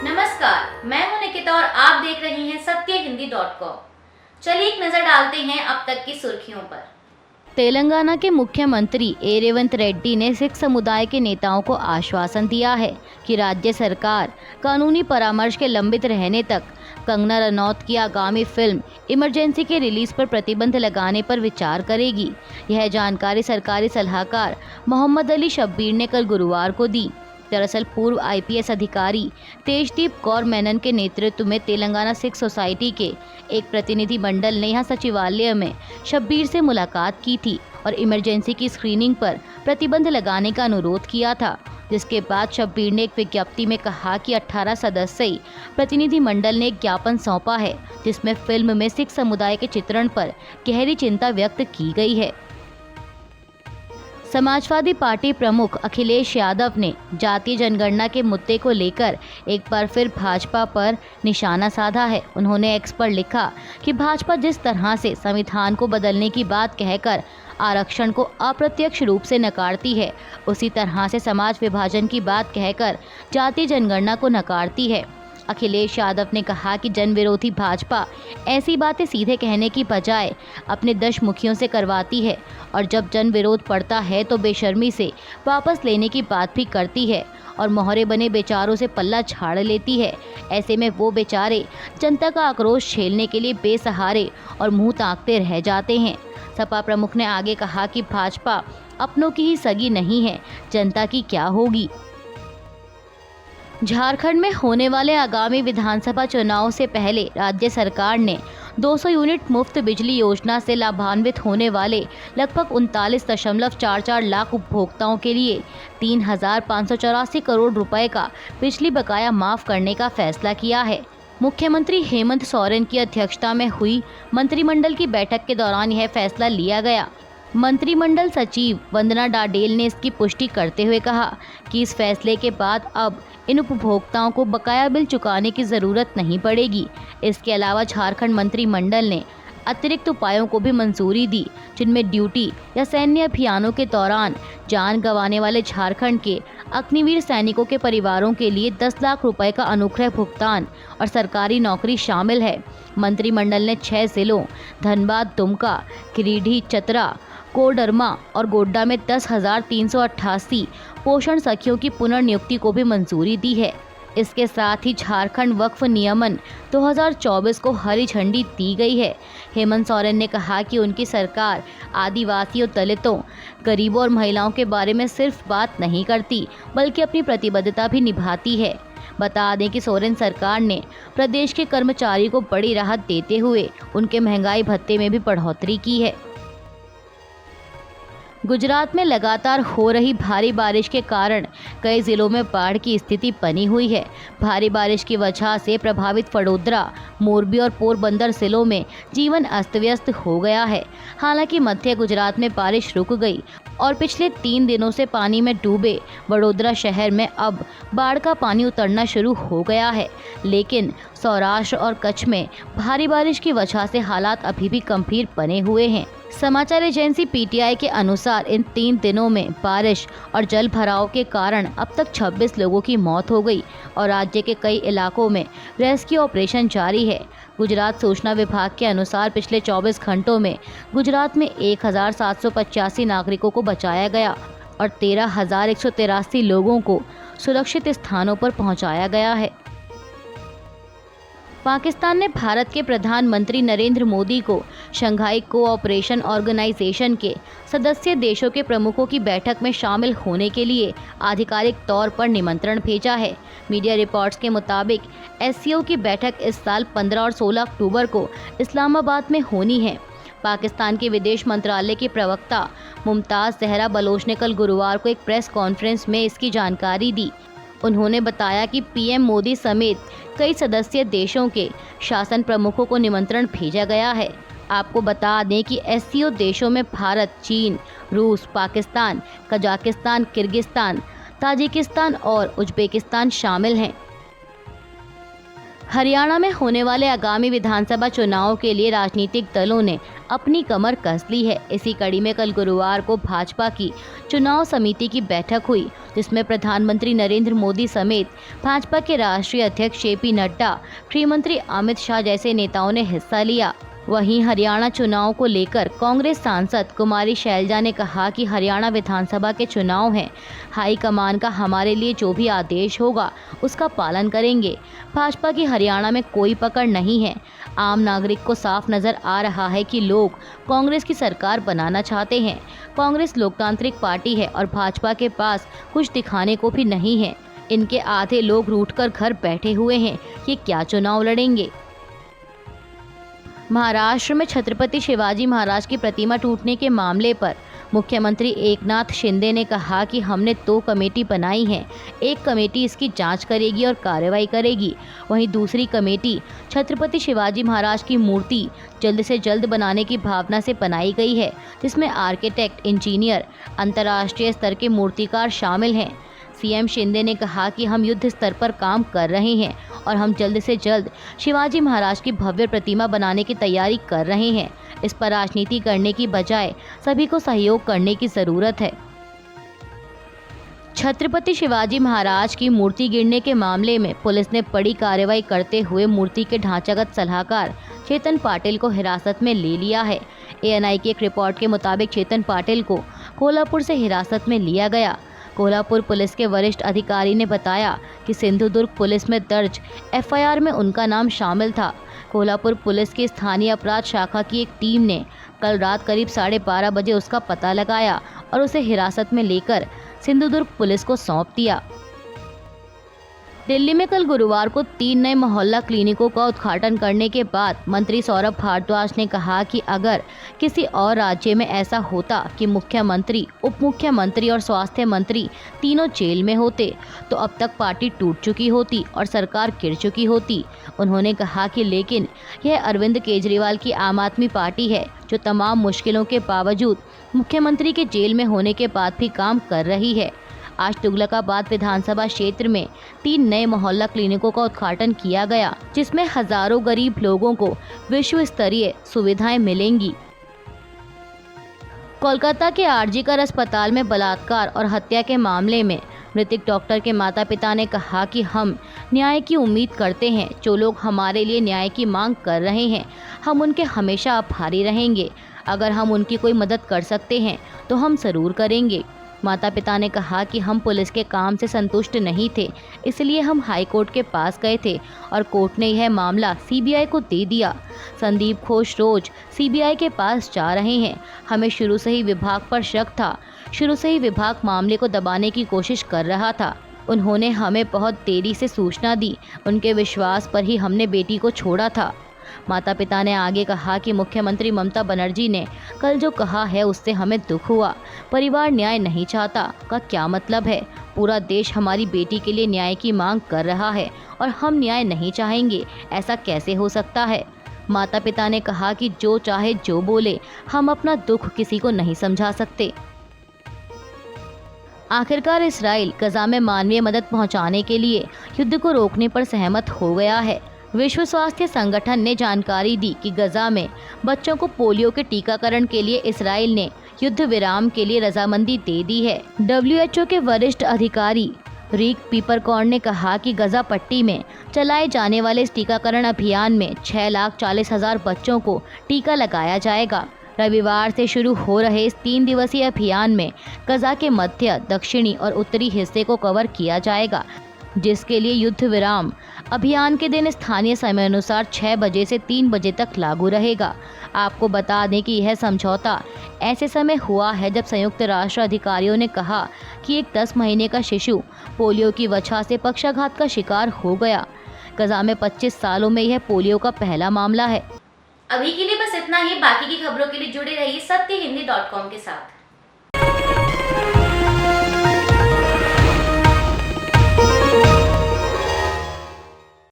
नमस्कार, मैं हूं निकिता और आप देख रहे हैं सत्यहिंदी.com। चलिए एक नजर डालते हैं अब तक की सुर्खियों पर। तेलंगाना के मुख्यमंत्री ए रेवंत रेड्डी ने सिख समुदाय के नेताओं को आश्वासन दिया है कि राज्य सरकार कानूनी परामर्श के लंबित रहने तक कंगना रनौत की आगामी फिल्म इमरजेंसी के रिलीज पर प्रतिबंध लगाने पर विचार करेगी। यह जानकारी सरकारी सलाहकार मोहम्मद अली शब्बीर ने कल गुरुवार को दी। दरअसल पूर्व आईपीएस अधिकारी तेजदीप कौर मेनन के नेतृत्व में तेलंगाना सिख सोसाइटी के एक प्रतिनिधि मंडल ने यहां सचिवालय में शब्बीर से मुलाकात की थी और इमरजेंसी की स्क्रीनिंग पर प्रतिबंध लगाने का अनुरोध किया था, जिसके बाद शब्बीर ने एक विज्ञप्ति में कहा कि 18 सदस्यीय प्रतिनिधि मंडल ने एक ज्ञापन सौंपा है जिसमें फिल्म में सिख समुदाय के चित्रण पर गहरी चिंता व्यक्त की गई है। समाजवादी पार्टी प्रमुख अखिलेश यादव ने जातीय जनगणना के मुद्दे को लेकर एक बार फिर भाजपा पर निशाना साधा है। उन्होंने एक्स पर लिखा कि भाजपा जिस तरह से संविधान को बदलने की बात कहकर आरक्षण को अप्रत्यक्ष रूप से नकारती है, उसी तरह से समाज विभाजन की बात कहकर जातीय जनगणना को नकारती है। अखिलेश यादव ने कहा कि जन विरोधी भाजपा ऐसी बातें सीधे कहने की बजाय अपने दशमुखियों से करवाती है और जब जन विरोध पड़ता है तो बेशर्मी से वापस लेने की बात भी करती है और मोहरे बने बेचारों से पल्ला झाड़ लेती है। ऐसे में वो बेचारे जनता का आक्रोश झेलने के लिए बेसहारे और मुंह ताकते रह जाते हैं। सपा प्रमुख ने आगे कहा कि भाजपा अपनों की ही सगी नहीं है, जनता की क्या होगी। झारखंड में होने वाले आगामी विधानसभा चुनाव से पहले राज्य सरकार ने 200 यूनिट मुफ्त बिजली योजना से लाभान्वित होने वाले लगभग 39.44 लाख उपभोक्ताओं के लिए 3,584 करोड़ रुपए का बिजली बकाया माफ करने का फैसला किया है। मुख्यमंत्री हेमंत सोरेन की अध्यक्षता में हुई मंत्रिमंडल की बैठक के दौरान यह फैसला लिया गया। मंत्रिमंडल सचिव वंदना डाडेल ने इसकी पुष्टि करते हुए कहा कि इस फैसले के बाद अब इन उपभोक्ताओं को बकाया बिल चुकाने की ज़रूरत नहीं पड़ेगी। इसके अलावा झारखंड मंत्रिमंडल ने अतिरिक्त उपायों को भी मंजूरी दी, जिनमें ड्यूटी या सैन्य अभियानों के दौरान जान गंवाने वाले झारखंड के अग्निवीर सैनिकों के परिवारों के लिए 10 लाख रुपए का अनुग्रह भुगतान और सरकारी नौकरी शामिल है। मंत्रिमंडल ने 6 जिलों धनबाद, दुमका, गिरिडीह, चतरा, कोडरमा और गोड्डा में 10,388 पोषण सखियों की पुनर्नियुक्ति को भी मंजूरी दी है। इसके साथ ही झारखंड वक्फ नियमन 2024 को हरी झंडी दी गई है। हेमंत सोरेन ने कहा कि उनकी सरकार आदिवासियों, दलितों, गरीबों और महिलाओं के बारे में सिर्फ बात नहीं करती, बल्कि अपनी प्रतिबद्धता भी निभाती है। बता दें कि सोरेन सरकार ने प्रदेश के कर्मचारियों को बड़ी राहत देते हुए उनके महंगाई भत्ते में भी बढ़ोतरी की है। गुजरात में लगातार हो रही भारी बारिश के कारण कई जिलों में बाढ़ की स्थिति बनी हुई है। भारी बारिश की वजह से प्रभावित वडोदरा, मोरबी और पोरबंदर जिलों में जीवन अस्त व्यस्त हो गया है। हालांकि मध्य गुजरात में बारिश रुक गई और पिछले 3 दिनों से पानी में डूबे वडोदरा शहर में अब बाढ़ का पानी उतरना शुरू हो गया है, लेकिन सौराष्ट्र और कच्छ में भारी बारिश की वजह से हालात अभी भी गंभीर बने हुए हैं। समाचार एजेंसी पीटीआई के अनुसार इन 3 दिनों में बारिश और जल भराव के कारण अब तक 26 लोगों की मौत हो गई और राज्य के कई इलाकों में रेस्क्यू ऑपरेशन जारी है। गुजरात सूचना विभाग के अनुसार पिछले 24 घंटों में गुजरात में 1,785 नागरिकों को बचाया गया और 13,183 लोगों को सुरक्षित स्थानों पर पहुंचाया गया है। पाकिस्तान ने भारत के प्रधानमंत्री नरेंद्र मोदी को शंघाई कोऑपरेशन ऑर्गेनाइजेशन के सदस्य देशों के प्रमुखों की बैठक में शामिल होने के लिए आधिकारिक तौर पर निमंत्रण भेजा है। मीडिया रिपोर्ट्स के मुताबिक एससीओ की बैठक इस साल 15 और 16 अक्टूबर को इस्लामाबाद में होनी है। पाकिस्तान के विदेश मंत्रालय की प्रवक्ता मुमताज़ जहरा बलोच ने कल गुरुवार को एक प्रेस कॉन्फ्रेंस में इसकी जानकारी दी। उन्होंने बताया कि पीएम मोदी समेत कई सदस्य देशों के शासन प्रमुखों को निमंत्रण भेजा गया है। आपको बता दें कि एससीओ देशों में भारत, चीन, रूस, पाकिस्तान, कजाकिस्तान, किर्गिस्तान, ताजिकिस्तान और उज्बेकिस्तान शामिल हैं। हरियाणा में होने वाले आगामी विधानसभा चुनाव के लिए राजनीतिक दलों ने अपनी कमर कस ली है। इसी कड़ी में कल गुरुवार को भाजपा की चुनाव समिति की बैठक हुई, जिसमें प्रधानमंत्री नरेंद्र मोदी समेत भाजपा के राष्ट्रीय अध्यक्ष जेपी नड्डा, गृह मंत्री अमित शाह जैसे नेताओं ने हिस्सा लिया। वहीं हरियाणा चुनाव को लेकर कांग्रेस सांसद कुमारी शैलजा ने कहा कि हरियाणा विधानसभा के चुनाव हैं, हाईकमान का हमारे लिए जो भी आदेश होगा उसका पालन करेंगे। भाजपा की हरियाणा में कोई पकड़ नहीं है। आम नागरिक को साफ नजर आ रहा है कि लोग कांग्रेस की सरकार बनाना चाहते हैं। कांग्रेस लोकतांत्रिक पार्टी है और भाजपा के पास कुछ दिखाने को भी नहीं है। इनके आधे लोग रूठकर घर बैठे हुए हैं, ये क्या चुनाव लड़ेंगे। महाराष्ट्र में छत्रपति शिवाजी महाराज की प्रतिमा टूटने के मामले पर मुख्यमंत्री एकनाथ शिंदे ने कहा कि हमने 2 कमेटी बनाई है। एक कमेटी इसकी जांच करेगी और कार्रवाई करेगी, वहीं दूसरी कमेटी छत्रपति शिवाजी महाराज की मूर्ति जल्द से जल्द बनाने की भावना से बनाई गई है, जिसमें आर्किटेक्ट, इंजीनियर, अंतर्राष्ट्रीय स्तर के मूर्तिकार शामिल हैं। सीएम शिंदे ने कहा कि हम युद्ध स्तर पर काम कर रहे हैं और हम जल्द से जल्द शिवाजी महाराज की भव्य प्रतिमा बनाने की तैयारी कर रहे हैं। इस पर राजनीति करने की बजाय सभी को सहयोग करने की जरूरत है। छत्रपति शिवाजी महाराज की मूर्ति गिरने के मामले में पुलिस ने बड़ी कार्रवाई करते हुए मूर्ति के ढांचागत सलाहकार चेतन पाटिल को हिरासत में ले लिया है। एएनआई की एक रिपोर्ट के मुताबिक चेतन पाटिल को कोल्हापुर से हिरासत में लिया गया। कोल्हापुर पुलिस के वरिष्ठ अधिकारी ने बताया कि सिंधुदुर्ग पुलिस में दर्ज एफआईआर में उनका नाम शामिल था। कोल्हापुर पुलिस की स्थानीय अपराध शाखा की एक टीम ने कल रात करीब 12:30 बजे उसका पता लगाया और उसे हिरासत में लेकर सिंधुदुर्ग पुलिस को सौंप दिया। दिल्ली में कल गुरुवार को 3 नए मोहल्ला क्लिनिकों का उद्घाटन करने के बाद मंत्री सौरभ भारद्वाज ने कहा कि अगर किसी और राज्य में ऐसा होता कि मुख्यमंत्री, उप मुख्यमंत्री और स्वास्थ्य मंत्री तीनों जेल में होते तो अब तक पार्टी टूट चुकी होती और सरकार गिर चुकी होती। उन्होंने कहा कि लेकिन यह अरविंद केजरीवाल की आम आदमी पार्टी है, जो तमाम मुश्किलों के बावजूद मुख्यमंत्री के जेल में होने के बाद भी काम कर रही है। आज तुगलकाबाद विधानसभा क्षेत्र में 3 नए मोहल्ला क्लिनिकों का उद्घाटन किया गया, जिसमें हजारों गरीब लोगों को विश्व स्तरीय सुविधाएं मिलेंगी। कोलकाता के आरजीकर अस्पताल में बलात्कार और हत्या के मामले में मृतक डॉक्टर के माता पिता ने कहा कि हम न्याय की उम्मीद करते हैं। जो लोग हमारे लिए न्याय की मांग कर रहे हैं, हम उनके हमेशा आभारी रहेंगे। अगर हम उनकी कोई मदद कर सकते हैं तो हम ज़रूर करेंगे। माता पिता ने कहा कि हम पुलिस के काम से संतुष्ट नहीं थे, इसलिए हम हाई कोर्ट के पास गए थे और कोर्ट ने यह मामला सीबीआई को दे दिया। संदीप घोष रोज सीबीआई के पास जा रहे हैं। हमें शुरू से ही विभाग पर शक था। शुरू से ही विभाग मामले को दबाने की कोशिश कर रहा था। उन्होंने हमें बहुत देरी से सूचना दी। उनके विश्वास पर ही हमने बेटी को छोड़ा था। माता पिता ने आगे कहा कि मुख्यमंत्री ममता बनर्जी ने कल जो कहा है उससे हमें दुख हुआ। परिवार न्याय नहीं चाहता का क्या मतलब है? पूरा देश हमारी बेटी के लिए न्याय की मांग कर रहा है और हम न्याय नहीं चाहेंगे, ऐसा कैसे हो सकता है? माता पिता ने कहा कि जो चाहे जो बोले, हम अपना दुख किसी को नहीं समझा सकते। आखिरकार इस्राइल गजा में मानवीय मदद पहुंचाने के लिए युद्ध को रोकने पर सहमत हो गया है। विश्व स्वास्थ्य संगठन ने जानकारी दी कि गजा में बच्चों को पोलियो के टीकाकरण के लिए इस्राइल ने युद्ध विराम के लिए रजामंदी दे दी है। WHO के वरिष्ठ अधिकारी रिक पीपरकॉर्न ने कहा कि गजा पट्टी में चलाए जाने वाले इस टीकाकरण अभियान में 6,40,000 बच्चों को टीका लगाया जाएगा। रविवार से शुरू हो रहे इस 3 दिवसीय अभियान में गजा के मध्य, दक्षिणी और उत्तरी हिस्से को कवर किया जाएगा, जिसके लिए युद्ध विराम अभियान के दिन स्थानीय समय अनुसार 6 बजे से 3 बजे तक लागू रहेगा। आपको बता दें कि यह समझौता ऐसे समय हुआ है जब संयुक्त राष्ट्र अधिकारियों ने कहा कि एक 10 महीने का शिशु पोलियो की वजह से पक्षाघात का शिकार हो गया। गजा में 25 सालों में यह पोलियो का पहला मामला है। अभी के लिए बस इतना ही। बाकी की खबरों के लिए जुड़े रहिए सत्यहिंदी.com के साथ।